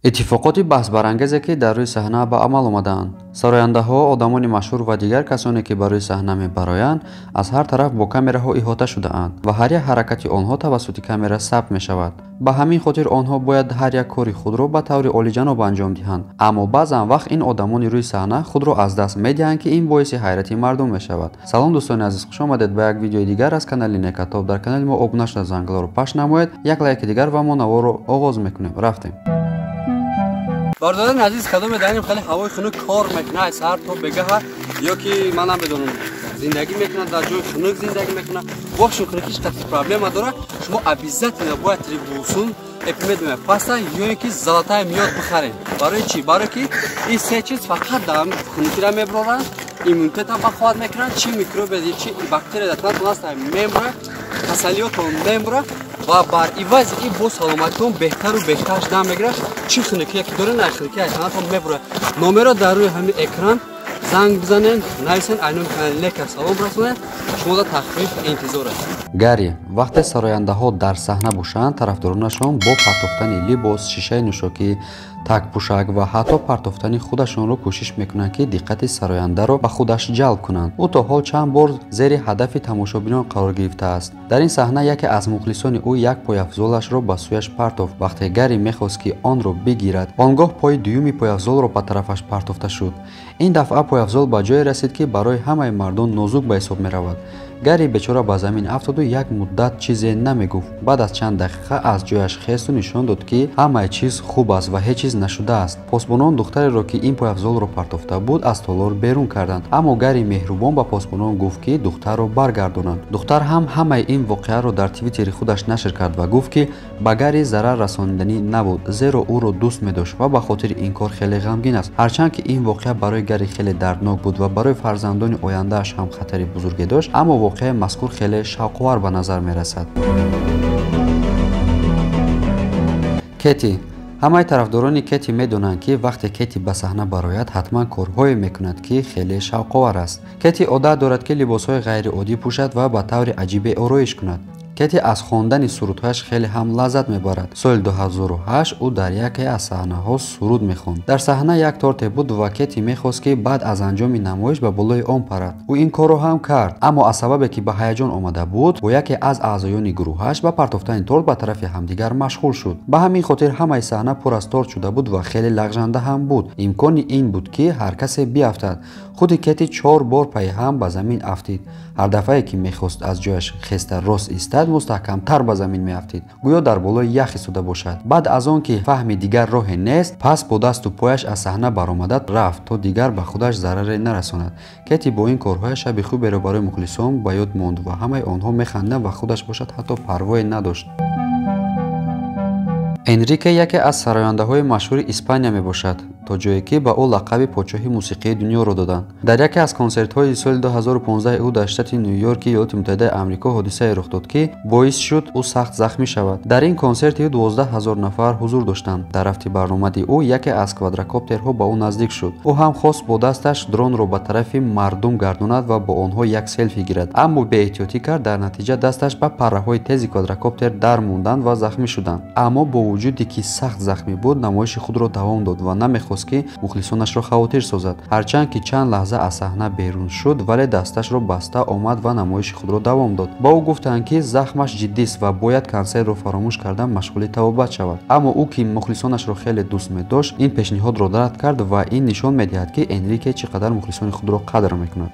اتفاقاتی بحث‌برانگیزی که در روی صحنه به عمل آمده‌اند. سراینده ها، آدمان مشهور و دیگر کسانی که بر روی صحنه می‌برآیند، از هر طرف با کامراها احاطه شده‌اند و هر یک حرکت آنها توسط کامرا ثبت می‌شود. به همین خاطر آنها باید هر یک کاری خود را به طور عالی‌جانب انجام دهند. اما بعضا وقت این آدمان روی صحنه خود را از دست می‌دهند که این باعث حیرت مردم می‌شود. سلام دوستان عزیز، خوش آمدید به یک ویدیو دیگر از کانال نکاتاب. در کانال ما ابونه شده، زنگوله رو پخش نمایید. یک لایک دیگر و ما نوار رو آغاز می‌کنیم. رفتیم. بارداران عزیز، کدام داریم خیلی هوای خنک کار میکنه از سر تا بگه یا که من هم بدونم زندگی میکنه، در جای خنک زندگی میکنه. وقتی خنکیش قطعی پرابلم داره، شما ابیزت نباید تریبوسون اپیمید میاد پاستا یا اینکه زلاتای میاد بخرین. برای چی؟ برای که این سه چیز فقط دارم خنکی را میبرن، ایمونیته تا بخواد میکنن، چی میکروب چی باکتری داتنا تونست میمره، تسلیتون میمره و بر ایواز این بو سلامتیتون بهتر و بهتر شدن میگیره. چی خنکی که داره نخنکی ازتون میبره. نمره در روی همین اکران زنگ بزنین، نایسن اینون کانال نکا سلام برسونن، شما در تخفیف انتظار است. گری وقتی سراینده ها در صحنه باشند، طرفدارانشان با پرتافتن لباس، شیشه نوشاکی، تک پوشک و حتی پرتافتن خودشان را کوشش میکنند که دقت سراینده را به خودش جلب کنند. او تا حال چند بار زیر هدف تماشابینان قرار گرفته است. در این صحنه یکی از مخلصان او یک پایافزالش را به سویش پرتافت. وقتی گری میخواست که آن را بگیرد، آنگاه پای دومی پایافزال را به طرفش پرتافته شد. این دفعه پایافزال به جای رسید که برای همه مردم نازک به حساب میرود. گری بیچاره به زمین افتاد و یک مدت چیزی نمیگفت. بعد از چند دقیقه از جایش خیست و نشان داد که همه چیز خوب است و هیچ چیز نشده است. پاسبانان دختری را که این پایافزال را پرتافته بود از تالار بیرون کردند، اما گری مهربان به پاسبانان گفت که دختر را برگردانند. دختر هم همه این واقعه را در توییتر خودش نشر کرد و گفت که به گری ضرر رساندنی نبود، زیرا او را دوست می‌داشت و به خاطر این کار خیلی غمگین است. هرچند که این واقعه برای گری خیلی دردناک بود و برای فرزندان آینده‌اش هم خطری بزرگی داشت، اما واقعه مذکور خیلی شوق‌آور به نظر می‌رسد. کتی همه طرفداران کتی میدونند که وقتی کتی به صحنه برآید حتما کارهایی میکند که خیلی شوق‌آور است. کتی عادت دارد که لباس‌های غیر عادی پوشد و به طور عجیبی آرایش کند. کتی از خواندن سرودهایش خیلی هم لذت میبرد. سال 2008 او در یکی از صحنه‌ها سرود میخواند. در صحنه یک تورت بود و کتی میخواست که بعد از انجام نمایش به بالای آن پرد. او این کارو هم کرد، اما از سببی که به هیجان آمده بود با یکی از اعضایان گروهش به پرتافتن تورت به طرف همدیگر مشغول شد. به همین خاطر همه صحنه پر از تورت شده بود و خیلی لغزنده هم بود. امکان این بود که هر کسی بیفتد. خود کتی 4 بار پای هم به زمین افتید. هر دفعه که میخواست از جایش خسته راست ایستاد، مستحکم‌تر به زمین میافتید، گویا در بالای یخ ایستاده باشد. بعد از آن که فهمید دیگر راه نیست، پس با دست و پایش از صحنه برآمد رفت تا دیگر به خودش ضرری نرساند. کتی با این کارهای شب خوبی را برای مخلصان به یاد ماند و همه آنها میخندند و خودش باشد حتی پروایی نداشت. انریکه یکی از سراینده‌های مشهور اسپانیا میباشد، تا جایی که به او لقب پادشاهی موسیقی دنیا را دادند. در یکی از کنسرت‌های سال 2015 او در شتات نیویورک ایالات متحده آمریکا حادثه رخ داد که باعث شد او سخت زخمی شود. در این کنسرت 12000 نفر حضور داشتند. در رفت برنامه او یکی از کوادرکاپترها به او نزدیک شد. او هم خواست با دستش درون را به طرف مردم گرداند و با آنها یک سلفی گیرد، اما بی احتیاطی کرد. در نتیجه دستش به پره‌های تیز کوادرکاپتر در موندند و زخمی شدند. اما با وجودی که سخت زخمی بود، نمایش خود را دوام داد و نمی‌خواست که مخلصانش را خاطر سازد. هرچند که چند لحظه از صحنه بیرون شد، ولی دستش را بسته آمد و نمایش خود را دوام داد. با او گفتند که زخمش جدی است و باید کنسرت را فراموش کردن مشغول توبه شود. اما او که مخلصانش را خیلی دوست می‌داشت، این پیشنهاد را رد کرد و این نشان می‌دهد که انریکه چقدر مخلصان خود را قدر می‌کند.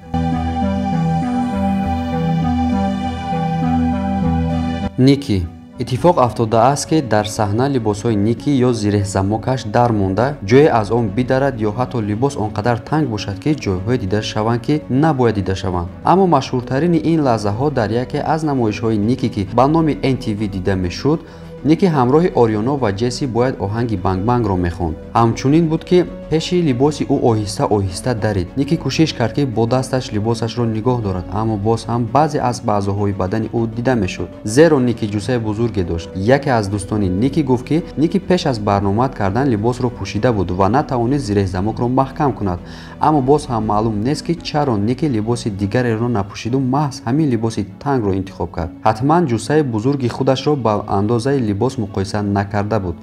نیکی اتفاق افتاده است که در صحنه لباس‌های نیکی یا زیر زماکش در مونده، جای از آن بدرد یا حتی لباس آنقدر تنگ باشد که جای‌های دیده شوند که نباید دیده شوند. اما مشهورترین این لحظه‌ها در یکی از نمایش‌های نیکی که به نام NTV دیده می‌شد، نیکی همراه آریانا و جسی باید آهنگ بانگ بانگ را میخواند. همچنین بود که پیش لباس او آهسته آهسته درید. نیکی کوشش کرد که با دستش لباسش را نگاه دارد، اما باز هم بعضی از اعضاهای بدن او دیده میشد، زیرا نیکی جوسه بزرگی داشت. یکی از دوستان نیکی گفت که نیکی پیش از برنامه کردن لباس را پوشیده بود و نتوانید زیر زمک را محکم کند. اما باز هم معلوم نیست که چرا نیکی لباس دیگری را نپوشید و محض همین لباس تنگ را انتخاب کرد. حتما جوسه بزرگی خودش را با اندازه لباس مقایسه نکرده بود.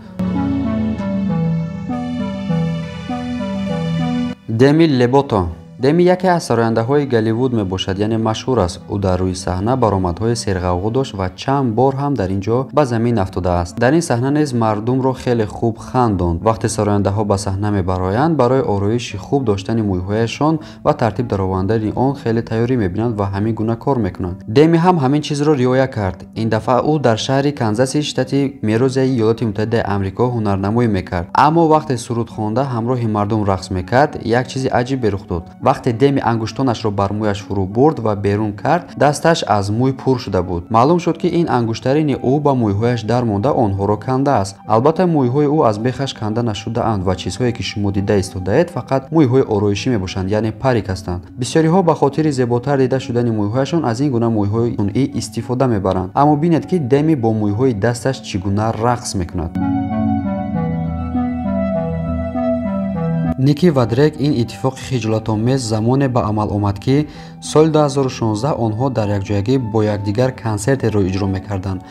Demi Lovato Demi яке аз сарояндаҳои Голливуд мебошад, яъне машҳур аст. Ӯ дар рӯи саҳна баромадҳои серғавғо дошт ва чанд бор ҳам дар ин ҷо ба замин афтодааст. Дар ин саҳна низ мардумро хеле хуб хандонд. Вақте сарояндаҳо ба саҳна мебароянд, барои ороиши хуб доштани мӯйҳояшон ва тартиб даровардани он хеле тайёрӣ мебинанд ва ҳамин гуна кор мекунанд. Деми ҳам ҳамин чизро риоя кард. Ин дафъа ӯ дар шаҳри Канзаси штати Мерозияи Иёлоти Муттаҳидаи Амрико ҳунарнамоӣ мекард. Аммо вақте суруд хонда ҳамроҳи мардум рақс мекард, як чизи аҷибе рух дод. Вақте Деми ангуштонашро бар мӯяш фурӯ бурд ва берун кард, дасташ аз мӯй пур шуда буд. Маълум шуд, ки ин ангуштарини ӯ ба мӯйҳояш дар монда онҳоро кандааст. Албатта мӯйҳои ӯ аз бехаш канда нашудаанд ва чизҳое ки шумо дида истодаед фақат мӯйҳои ороишӣ мебошанд, яъне парик ҳастанд. Бисёриҳо ба хотири зеботар дида шудани мӯйҳояшон аз ин гуна мӯйҳои сунъӣ истифода мебаранд. Аммо бинед, ки Деми бо мӯйҳои дасташ чӣ гуна рақс мекунад. Ники ва Дрейк ин иттифоқи хиҷолатомез замоне ба амал омад, ки соли 2016 онҳо дар якҷоягӣ бо якдигар консертеро иҷро мекарданд.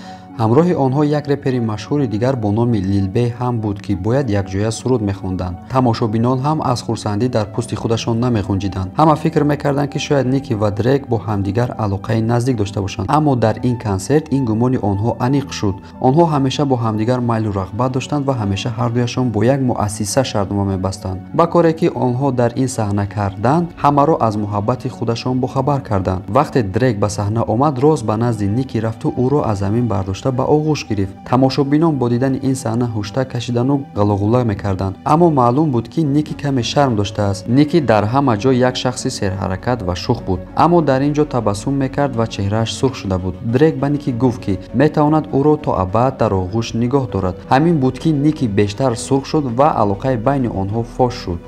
ҳамроҳи онҳо як репери машҳури дигар бо номи Лил Бей ҳам буд, ки бояд якҷоя суруд мехонданд. Тамошобинон ҳам аз хурсандӣ дар пӯсти худашон намеғунҷиданд. ҳама фикр мекарданд, ки шояд Ники ва Дрейк бо ҳамдигар алоқаи наздик дошта бошанд. Аммо дар ин консерт ин гумони онҳо аниқ шуд. Онҳо ҳамеша бо ҳамдигар майлу рағбат доштанд ва ҳамеша ҳардуяшон бо як муассиса шартнома мебастанд. ба коре ки онҳо дар ин саҳна карданд, ҳамаро аз муҳаббати худашон бохабар карданд. вақте Дрейк ба саҳна омад, рост ба назди Ники рафту ӯро аз замин бардошта ба оғӯш гирифт. Тамошобинон бо дидани ин саҳна ҳушта кашидану ғалоғула мекарданд. Аммо маълум буд, ки Ники каме шарм доштааст. Ники дар ҳама ҷо як шахси серҳаракат ва шух буд. Аммо дар ин ҷо табассум мекард ва чеҳрааш сурх шуда буд. Дрейк ба Ники гуфт, ки метавонад ӯро то абад дар оғӯш нигоҳ дорад. ҳамин буд, ки Ники бештар сурх шуд ва алоқаи байни онҳо фош шуд.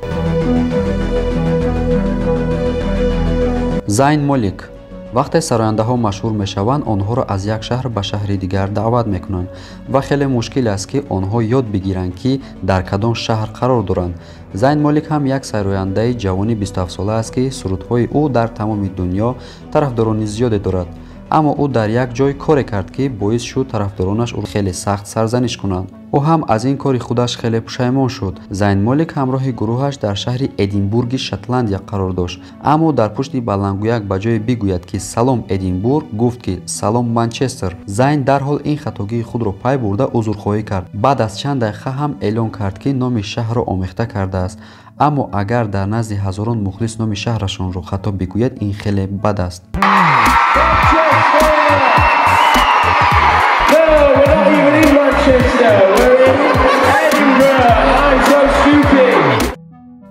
Зайн Молик вақте сарояндаҳо машҳур мешаванд, онҳоро аз як шаҳр ба шаҳри дигар даъват мекунанд ва хеле мушкил аст, ки онҳо ёд бигиранд, ки дар кадом шаҳр қарор доранд. Зайн Молик ҳам як сарояндаи ҷавони 27 сола аст, ки сурудҳои ӯ дар тамоми дунё тарафдорони зиёде дорад. Аммо ӯ дар як ҷой коре кард, ки боис шуд тарафдоронаш ӯро хеле сахт сарзаниш кунанд. ӯ ҳам аз ин кори худаш хеле пушаймон шуд. Зайн Молик ҳамроҳи гурӯҳаш дар шаҳри Эдинбурги Шотландия қарор дошт. Аммо дар пушти баландгӯяк ба ҷое бигӯяд, ки салом Эдинбург, гуфт, ки салом Манчестер. Зайн дарҳол ин хатогии худро пай бурда узрхоҳӣ кард. баъд аз чанд дақиқа ҳам эълон кард, ки номи шаҳрро омехта кардааст. Аммо агар дар назди ҳазорон мухлис номи шаҳрашонро хато бигӯяд, ин хеле бад аст.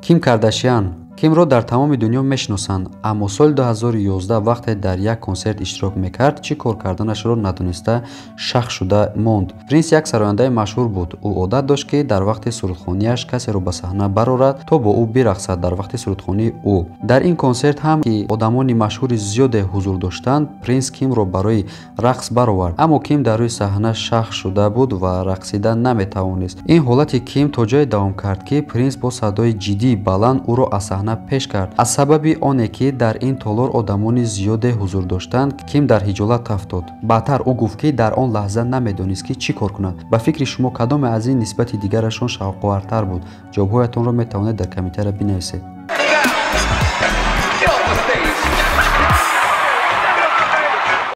Ким Кардашьян Кимро дар тамоми дунё мешиносанд, аммо соли 2011 вақте дар як консерт иштирок мекард, чӣ кор карданашро надониста шах шуда монд. Принс як сарояндаи машҳур буд. Ӯ одат дошт, ки дар вақти сурудхониаш касеро ба саҳна барорад, то бо ӯ бирақсад дар вақти сурудхонии ӯ. Дар ин консерт ҳам, ки одамони машҳури зиёде ҳузур доштанд, принс Кимро барои рақс баровард. Аммо Ким дар рӯи саҳна шах шуда буд ва рақсида наметавонист. Ин ҳолати Ким то ҷое давом кард, ки принс бо садои ҷиддии баланд ӯро аз саҳна пеш кард. аз сабаби оне, ки дар ин толор одамони зиёде ҳузур доштанд, Ким дар ҳиҷолат афтод. баъдтар ӯ гуфт, ки дар он лаҳза намедонист, ки чӣ кор кунад. ба фикри шумо кадоме аз ин нисбати дигарашон шавқовартар буд? ҷавобҳоятонро метавонед дар комментария бинависед.